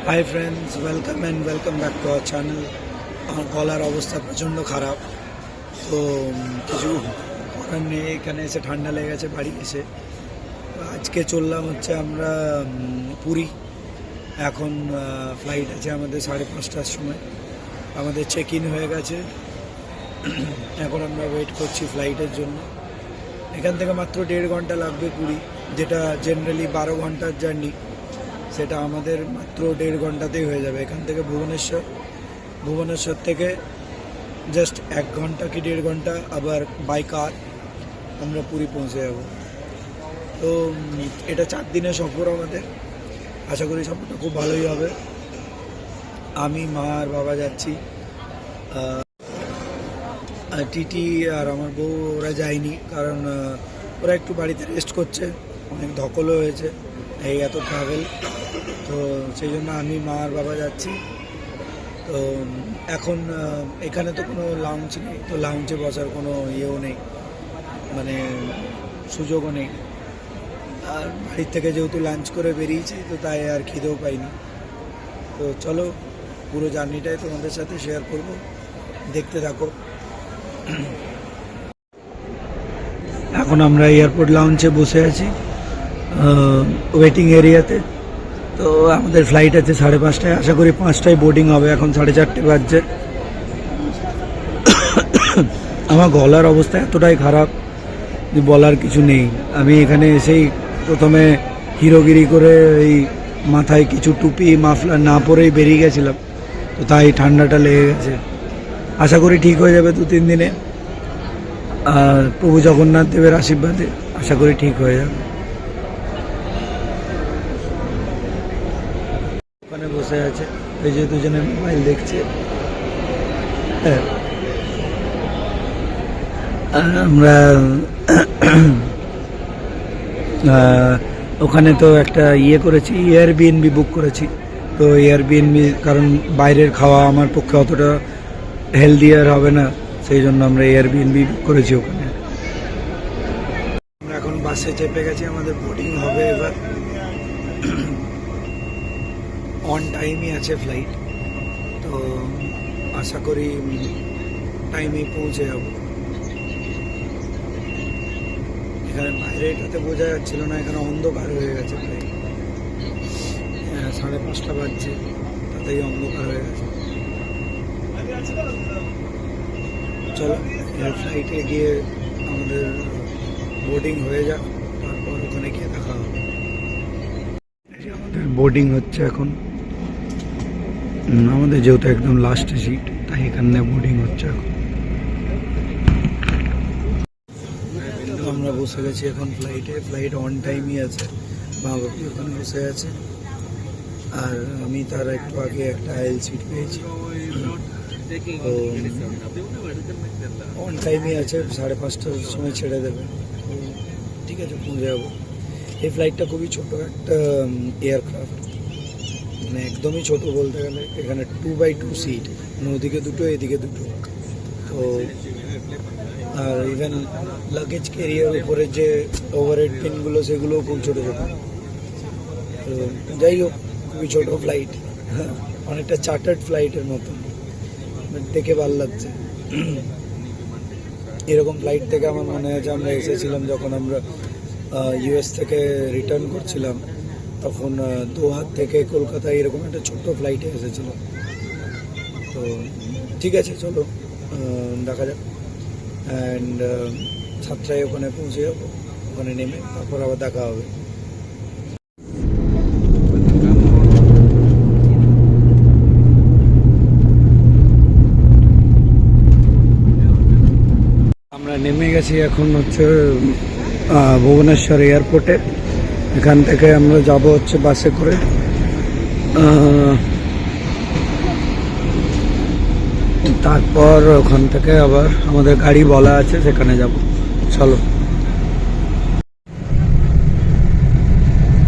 Hi friends, welcome and welcome back to our channel. আমার গলার অবস্থা প্রচণ্ড খারাপ, তো কিছু করার নেই। এখানে এসে ঠান্ডা লেগে গেছে বাড়ি এসে। আজকে চললাম হচ্ছে আমরা পুরী। এখন ফ্লাইট আছে আমাদের 5:30টার সময়। আমাদের চেক ইন হয়ে গেছে। এখন আমরা ওয়েট করছি ফ্লাইটের জন্য। এখান থেকে মাত্র 1.5 ঘন্টা লাগবে পুরী, যেটা জেনারেলি 12 ঘন্টার জার্নি, সেটা আমাদের মাত্র 1.5 ঘন্টাতেই হয়ে যাবে। এখান থেকে ভুবনেশ্বর থেকে জাস্ট 1 ঘন্টা কি 1.5 ঘন্টা আবার বাই কার আমরা পুরী পৌঁছে যাব। তো এটা 4 দিনের সফর আমাদের। আশা করি সফরটা খুব ভালোই হবে। আমি, মা আর বাবা যাচ্ছি। টিটি আর আমার বউ ওরা যায়নি, কারণ ওরা একটু বাড়িতে রেস্ট করছে, অনেক ধকলও হয়েছে এই এত ট্রাভেল। তো সেই জন্য আমি, মা আর বাবা যাচ্ছি। তো এখন এখানে তো কোনো লাউঞ্জ নেই, তো লাউঞ্জে বসার কোনো ইয়েও নেই, মানে সুযোগও নেই। আর বাড়ির থেকে যেহেতু লাঞ্চ করে বেরিয়েছি, তো তাই আর খিদেও পাইনি। তো চলো, পুরো জার্নিটাই তোমাদের সাথে শেয়ার করব, দেখতে থাকো। এখন আমরা এয়ারপোর্ট লাউঞ্জে বসে আছি, ওয়েটিং এরিয়াতে। তো আমাদের ফ্লাইট আছে 5:30টায়, আশা করি 5টায় বোর্ডিং হবে। এখন 4:30 বাজছে। আমার গলার অবস্থা এতটাই খারাপ যে বলার কিছু নেই। আমি এখানে এসেই প্রথমে হিরোগিরি করে এই মাথায় কিছু টুপি মাফলার না পরেই বেরিয়ে গেছিলাম, তো তাই ঠান্ডাটা লেগে গেছে। আশা করি ঠিক হয়ে যাবে 2-3 দিনে, আর প্রভু জগন্নাথ দেবের আশীর্বাদে আশা করি ঠিক হয়ে যাবে। ওখানে বসে আছে, এই যে দুজনে মোবাইল দেখছে। আমরা ওখানে তো একটা করেছি, এয়ারবিএনবি বুক করেছি। তো এয়ারবিএনবি, কারণ বাইরের খাওয়া আমার পক্ষে অতটা হেলদিয়ার হবে না, সেই জন্য আমরা এয়ারবিএনবি বুক করেছি ওখানে। আমরা এখন বাসে চেপে গেছি, আমাদের বোর্ডিং হবে এবার। অন টাইমই আছে ফ্লাইট, তো আশা করি টাইমেই পৌঁছে যাব। এখানে বাইরে এটাতে বোঝা যাচ্ছিল না, এখানে অন্ধকার হয়ে গেছে প্রায়। 5:30 বাজছে, তাতেই অন্ধকার হয়ে গেছে। চলো, ফ্লাইটে গিয়ে আমাদের বোর্ডিং হয়ে যাক, তারপর ওখানে গিয়ে দেখা হবে। আমাদের বোর্ডিং হচ্ছে এখন। আমাদের যেহেতু একদম লাস্টে সিট, তাই এখানে বোর্ডিং হচ্ছে এখন। আমরা বসে গেছি এখন ফ্লাইটে। ফ্লাইট অন টাইমই আছে, মা বাবা ওখানে বসে আছে, আর আমি তার একটু আগে একটা আইল সিট পেয়েছি। তো অন টাইমই আছে, 5:30টার সময় ছেড়ে দেবে। ঠিক আছে, পৌঁছে যাবো। এই ফ্লাইটটা খুবই ছোট একটা এয়ারক্রাফট, মানে একদমই ছোট বলতে গেলে। এখানে 2x2 সিট, মানে ওদিকে 2টো এদিকে 2টো। তো আর ইভেন লাগেজ ক্যারিয়ার উপরে যে ওভারহেড পিনগুলো, সেগুলোও খুব ছোটো ছোটো। তো যাই হোক, খুবই ছোটো ফ্লাইট, অনেকটা চার্টার্ড ফ্লাইটের মতো, দেখে ভালো লাগছে। এরকম ফ্লাইট থেকে আমার মনে আছে আমরা এসেছিলাম যখন আমরা ইউএস থেকে রিটার্ন করছিলাম, তখন দোহার থেকে কলকাতায় এরকম একটা ছোট্ট ফ্লাইটে এসেছিলাম। তো ঠিক আছে, চলো দেখা যাক। অ্যান্ড 7টায় ওখানে পৌঁছে যাবো, ওখানে নেমে তারপর আবার দেখা হবে। আমরা নেমে গেছি এখন হচ্ছে ভুবনেশ্বর এয়ারপোর্টে। এখান থেকে আমরা যাব হচ্ছে বাসে করে। তারপর ওখান থেকে আবার আমাদের গাড়ি বলা আছে, সেখানে যাব। চলো,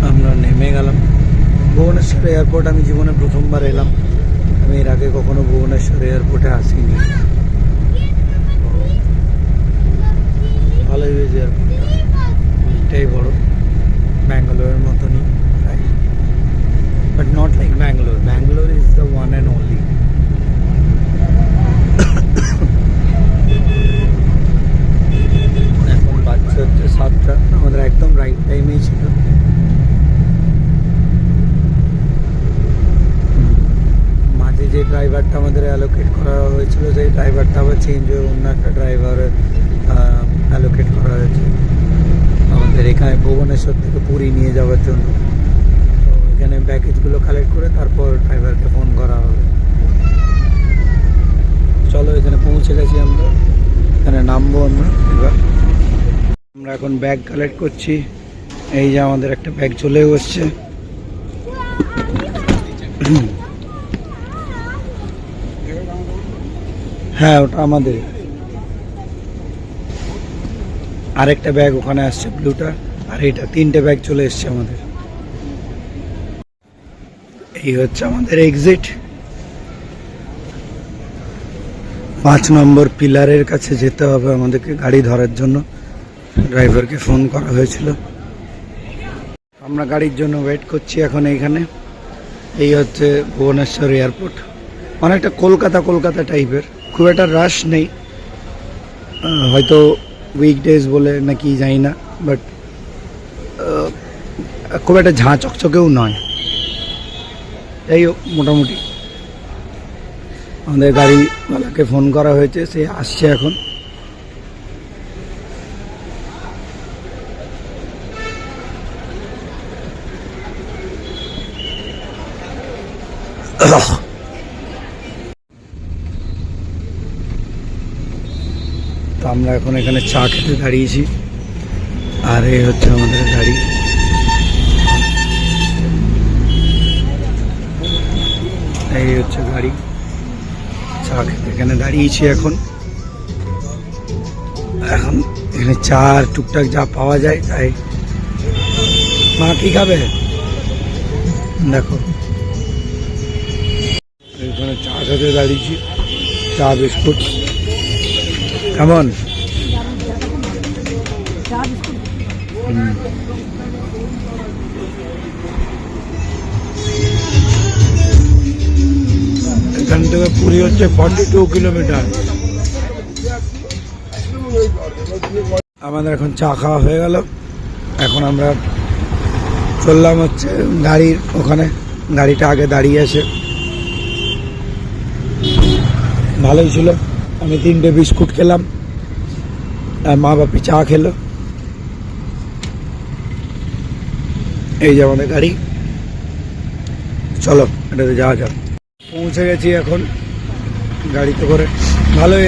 আমরা নেমে গেলাম। ভুবনেশ্বর এয়ারপোর্ট আমি জীবনে প্রথমবার এলাম। আমি এর আগে কখনো ভুবনেশ্বর এয়ারপোর্টে আসিনি। ভালোই হয়েছে এয়ারপোর্টটা, অনেকটাই বড়, ব্যাঙ্গালোরের মতনই প্রায়। but not like Bangalore. Bangalore is the one and only. এখন বাচ্চা হচ্ছে 7টা, আমাদের একদম রাইট টাইমেই ছিল। মাঝে যে ড্রাইভারটা আমাদের অ্যালোকেট করা হয়েছিল সেই ড্রাইভারটা আবার চেঞ্জ হয়ে অন্য একটা ড্রাইভার অ্যালোকেট করা হয়েছে আমাদের এখানে ভুবনেশ্বর থেকে পুরী নিয়ে যাওয়ার জন্য। তো এখানে প্যাকেজগুলো কালেক্ট করে তারপর ড্রাইভারকে ফোন করা হবে। চলো এখানে পৌঁছে গেছি আমরা, এখানে নামবো আমরা। এবার আমরা এখন ব্যাগ কালেক্ট করছি। এই যে আমাদের একটা ব্যাগ চলেও এসছে। হ্যাঁ ওটা আমাদের। আরেকটা ব্যাগ ওখানে আসছে ব্লুটা, আর এটা 3টে ব্যাগ চলে এসছে আমাদের। এই হচ্ছে আমাদের এক্সিট। 5 নম্বর পিলারের কাছে যেতে হবে আমাদেরকে গাড়ি ধরার জন্য। ড্রাইভারকে ফোন করা হয়েছিল। আমরা গাড়ির জন্য ওয়েট করছি এখন এইখানে। এই হচ্ছে ভুবনেশ্বর এয়ারপোর্ট, অনেকটা কলকাতা টাইপের, খুব একটা রাশ নেই, হয়তো উইকডেজ বলে নাকি জানি না, বাট খুব একটা ঝাঁ চকচকেও নয়। যাই হোক মোটামুটি আমাদের গাড়িওয়ালাকে ফোন করা হয়েছে, সে আসছে এখন। তো আমরা এখন এখানে চা খেতে দাঁড়িয়েছি, আর এই হচ্ছে আমাদের গাড়ি। এই হচ্ছে গাড়ি, চা খেতে এখানে দাঁড়িয়েছি এখন। এখন এখানে চা আর টুকটাক যা পাওয়া যায় তাই। মা কি খাবে দেখো, এখানে চা খেতে দাঁড়িয়েছি, চা বিস্কুট। কেমন? এখান থেকে পুরী হচ্ছে 42 কিলোমিটার। আমাদের এখন চা খাওয়া হয়ে গেল। এখন আমরা চললাম হচ্ছে গাড়ির ওখানে। গাড়িটা আগে দাঁড়িয়ে আছে, ভালোই ছিল। আমি 3টে বিস্কুট খেলাম, আর মা বাপি চা খেলো। এই যে আমাদের গাড়ি, চলো এটাতে যাওয়া যাক। পৌঁছে গেছি এখন গাড়িতে করে। ভালোই,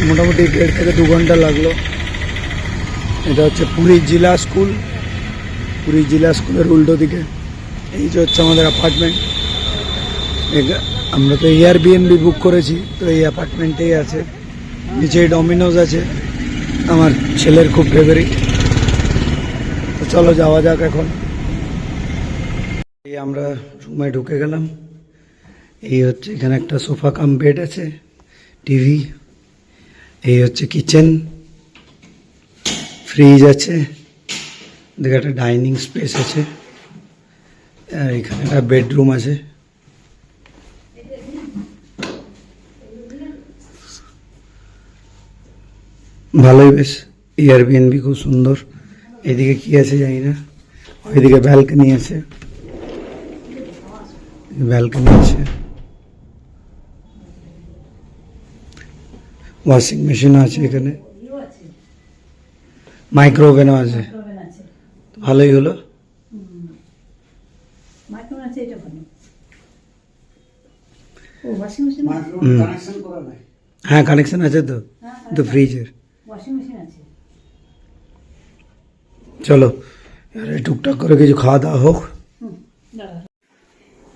মোটামুটি 1.5 থেকে 2 ঘন্টা লাগলো। এটা হচ্ছে পুরী জেলা স্কুল, পুরী জেলা স্কুলের উল্টো দিকে। এই যে হচ্ছে আমাদের অ্যাপার্টমেন্ট। আমরা তো এয়ারবিএনবি বুক করেছি, তো এই অ্যাপার্টমেন্টেই আছে। নিচে ডমিনোজ আছে, আমার ছেলের খুব ফেভারিট। তো চলো যাওয়া যাক এখন। এই আমরা রুমে ঢুকে গেলাম। এই হচ্ছে এখানে একটা সোফা কাম বেড আছে, টিভি। এই হচ্ছে কিচেন, ফ্রিজ আছে, দেখে একটা ডাইনিং স্পেস আছে, আর এখানে একটা বেডরুম আছে। ভালোই বেশ, এয়ারবিএনবি খুব সুন্দর। এদিকে কি আছে জানি না, ওইদিকে ব্যালকনি আছে, ব্যালকনি আছে, ওয়াশিং মেশিন আছে, এখানে মাইক্রোওভেনও আছে। ভালোই হলো। হ্যাঁ কানেকশন আছে তো, তো ফ্রিজের। চলো এবারে টুকটাক করে কিছু খাওয়া দাওয়া হোক।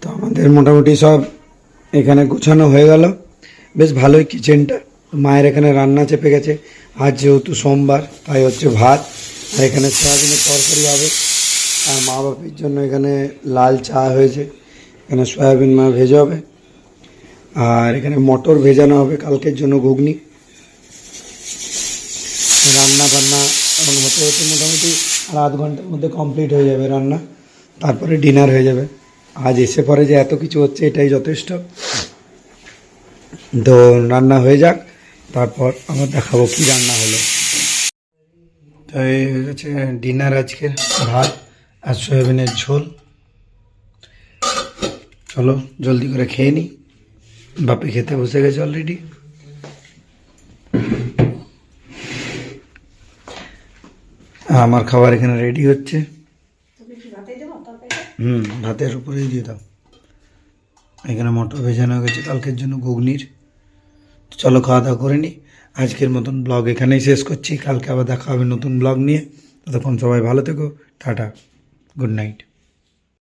তো আমাদের মোটামুটি সব এখানে গোছানো হয়ে গেল। বেশ ভালোই কিচেনটা। মায়ের এখানে রান্না চেপে গেছে, আজ যেহেতু সোমবার তাই হচ্ছে ভাত, আর এখানে সয়াবিনের তরকারি হবে। আর মা বাপির জন্য এখানে লাল চা হয়েছে, এখানে সয়াবিন মা ভেজা হবে, আর এখানে মটর ভেজানো হবে কালকের জন্য ঘুগনি। রান্না বান্না এখন হতে হতে মোটামুটি আর 8 ঘন্টার মধ্যে কমপ্লিট হয়ে যাবে রান্না, তারপরে ডিনার হয়ে যাবে। আজ এসে পরে যে এত কিছু হচ্ছে এটাই যথেষ্ট। তো রান্না হয়ে যাক, তারপর আমার দেখাবো কি রান্না হলো। তো এই হচ্ছে ডিনার আজকের, ভাত আর সয়াবিনের ঝোল। চলো জলদি করে খেয়ে নিই, বাপি খেতে বসে গেছে অলরেডি। আমার খাবার এখানে রেডি হচ্ছে। ভাতের উপরেই দিয়ে দাও। এখানে মটর ভেজানো হয়ে গেছে কালকের জন্য ঘুগনির। তো চলো খাওয়া দাওয়া করে নিই। আজকের মতন ব্লগ এখানেই শেষ করছি, কালকে আবার দেখা হবে নতুন ব্লগ নিয়ে। ততক্ষণ সবাই ভালো থেকো, টাটা, গুড নাইট।